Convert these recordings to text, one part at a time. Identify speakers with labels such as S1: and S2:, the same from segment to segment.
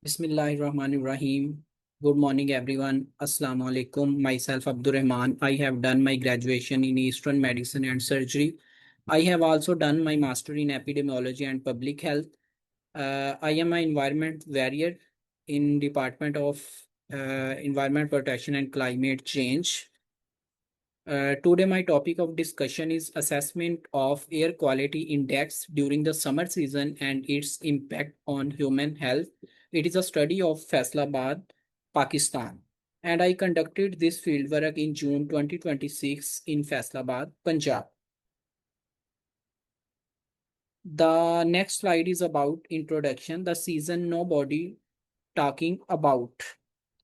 S1: Bismillahirrahmanirrahim. Good morning, everyone. Assalamu alaikum. Myself, Abdurrahman. I have done my graduation in Eastern Medicine and Surgery. I have also done my master in epidemiology and public health. I am an environment warrior in Department of Environment Protection and Climate Change. Today, my topic of discussion is assessment of air quality index during the summer season and its impact on human health. It is a study of Faisalabad, Pakistan. And I conducted this fieldwork in June 2026 in Faisalabad, Punjab. The next slide is about introduction, the season nobody talking about.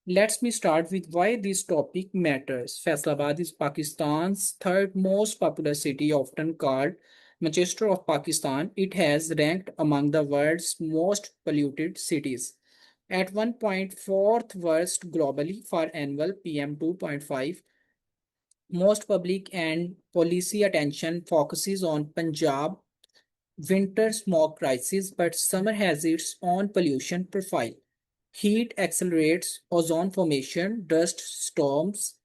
S1: Let me start with why this topic matters. Faisalabad is Pakistan's third most populous city, often called Manchester of Pakistan. It has ranked among the world's most polluted cities. At 1.4th worst globally for annual PM 2.5, most public and policy attention focuses on Punjab winter smog crisis, but summer has its own pollution profile. Heat accelerates ozone formation, dust storms,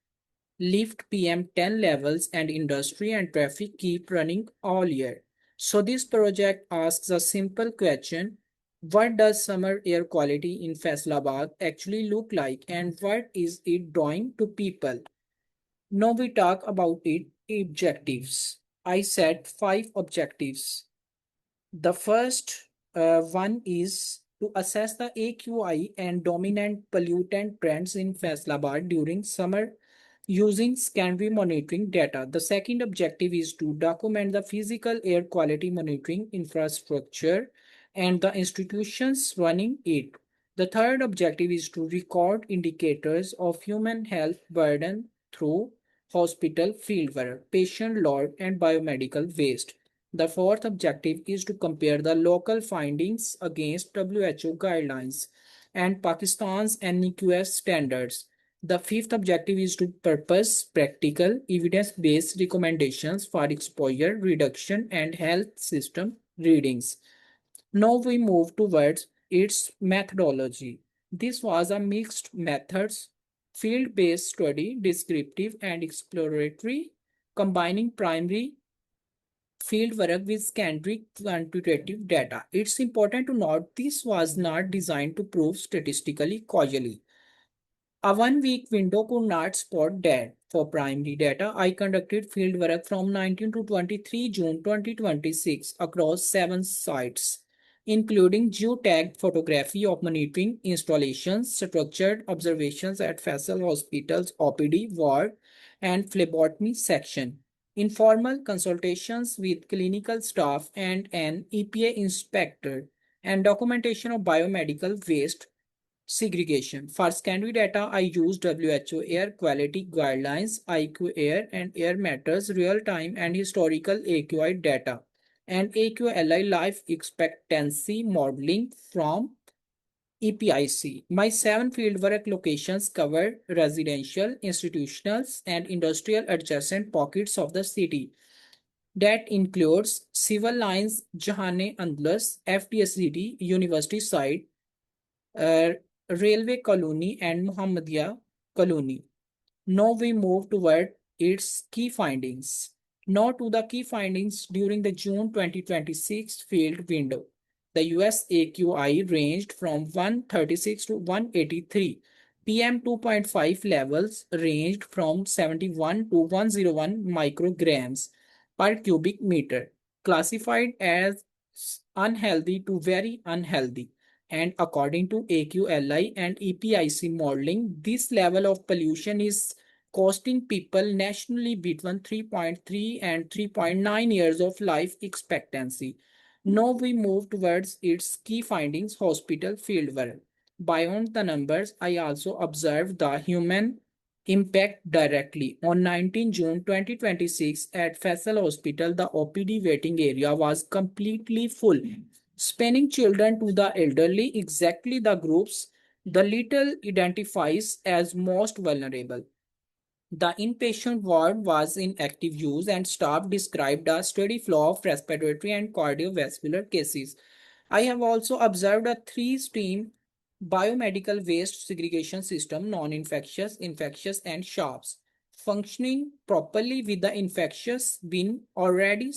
S1: lift PM10 levels, and industry and traffic keep running all year. So, this project asks a simple question: what does summer air quality in Faisalabad actually look like, and what is it doing to people? Now, we talk about its objectives. I set five objectives. The first one is to assess the AQI and dominant pollutant trends in Faisalabad during summer using secondary monitoring data. The second objective is to document the physical air quality monitoring infrastructure and the institutions running it. The third objective is to record indicators of human health burden through hospital fieldwork, patient load, and biomedical waste. The fourth objective is to compare the local findings against WHO guidelines and Pakistan's NEQS standards. The fifth objective is to propose practical, evidence-based recommendations for exposure reduction and health system readings. Now we move towards its methodology. This was a mixed methods, field-based study, descriptive and exploratory, combining primary fieldwork with secondary quantitative data. It's important to note this was not designed to prove statistically causally. A 1 week window could not spot that. For primary data, I conducted fieldwork from 19 to 23 June 2026 across 7 sites, including geotagged photography of monitoring installations, structured observations at Faisal Hospital's OPD ward, and phlebotomy section, informal consultations with clinical staff and an EPA inspector, and documentation of biomedical waste segregation. For secondary data, I use WHO Air Quality Guidelines, IQ Air, and Air Matters real-time and historical AQI data, and AQLI life expectancy modeling from EPIC. My 7 fieldwork locations cover residential, institutional, and industrial adjacent pockets of the city. That includes Civil Lines, Jahane Andalus, FDSCD, University Side, uh, Railway Colony, and Muhammadiyah Colony. Now we move toward its key findings. Now to the key findings during the June 2026 field window. The US AQI ranged from 136 to 183. PM 2.5 levels ranged from 71 to 101 micrograms per cubic meter, classified as unhealthy to very unhealthy. And according to AQLI and EPIC modeling, this level of pollution is costing people nationally between 3.3 and 3.9 years of life expectancy. Now we move towards its key findings hospital fieldwork. Beyond the numbers, I also observed the human impact directly. On 19 June 2026, at Faisal Hospital, the OPD waiting area was completely full, spanning children to the elderly, exactly the groups the little identifies as most vulnerable. The inpatient ward was in active use, and staff described a steady flow of respiratory and cardiovascular cases. I have also observed a three stream biomedical waste segregation system, non-infectious, infectious, and sharps, functioning properly with the infectious bin already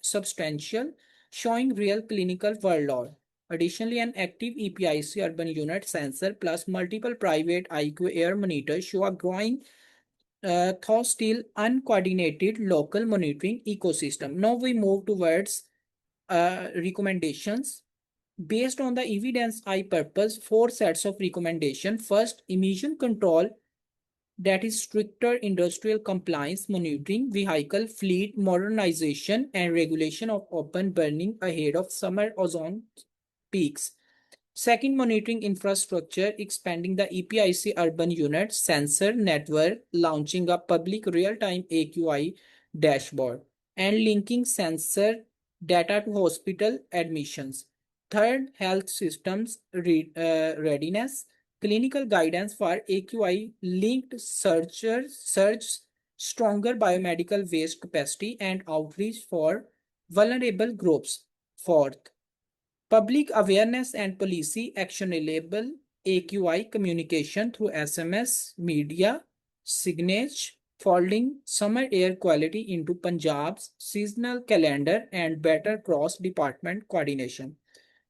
S1: substantial, showing real clinical workload. Additionally, an active EPIC urban unit sensor plus multiple private IQ air monitors show a growing, though still uncoordinated local monitoring ecosystem. Now we move towards recommendations. Based on the evidence, I purpose four sets of recommendation. First, emission control, that is stricter industrial compliance monitoring, vehicle fleet modernization, and regulation of open burning ahead of summer ozone peaks. Second, monitoring infrastructure, expanding the EPIC urban unit sensor network, launching a public real-time AQI dashboard, and linking sensor data to hospital admissions. Third, health systems readiness, clinical guidance for AQI linked surge, stronger biomedical waste capacity, and outreach for vulnerable groups. Fourth, public awareness and policy actionable AQI communication through SMS, media, signage, folding summer air quality into Punjab's seasonal calendar and better cross-department coordination.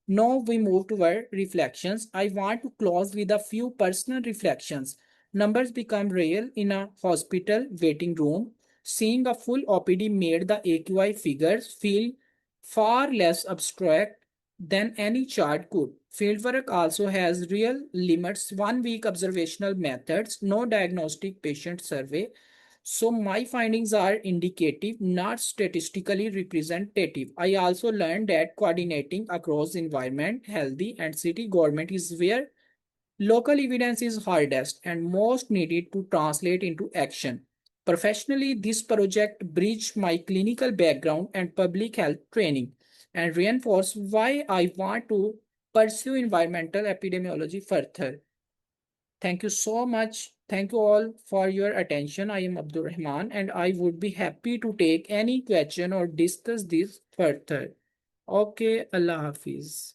S1: Now we move to our reflections. I want to close with a few personal reflections. Numbers become real in a hospital waiting room. Seeing a full OPD made the AQI figures feel far less abstract than any chart could. Fieldwork also has real limits, 1 week observational methods, no diagnostic patient survey. So my findings are indicative, not statistically representative. I also learned that coordinating across environment, healthy, and city government is where local evidence is hardest and most needed to translate into action. Professionally, this project bridged my clinical background and public health training and reinforced why I want to pursue environmental epidemiology further. Thank you so much. Thank you all for your attention. I am Abdul Rahman and I would be happy to take any question or discuss this further. Okay, Allah Hafiz.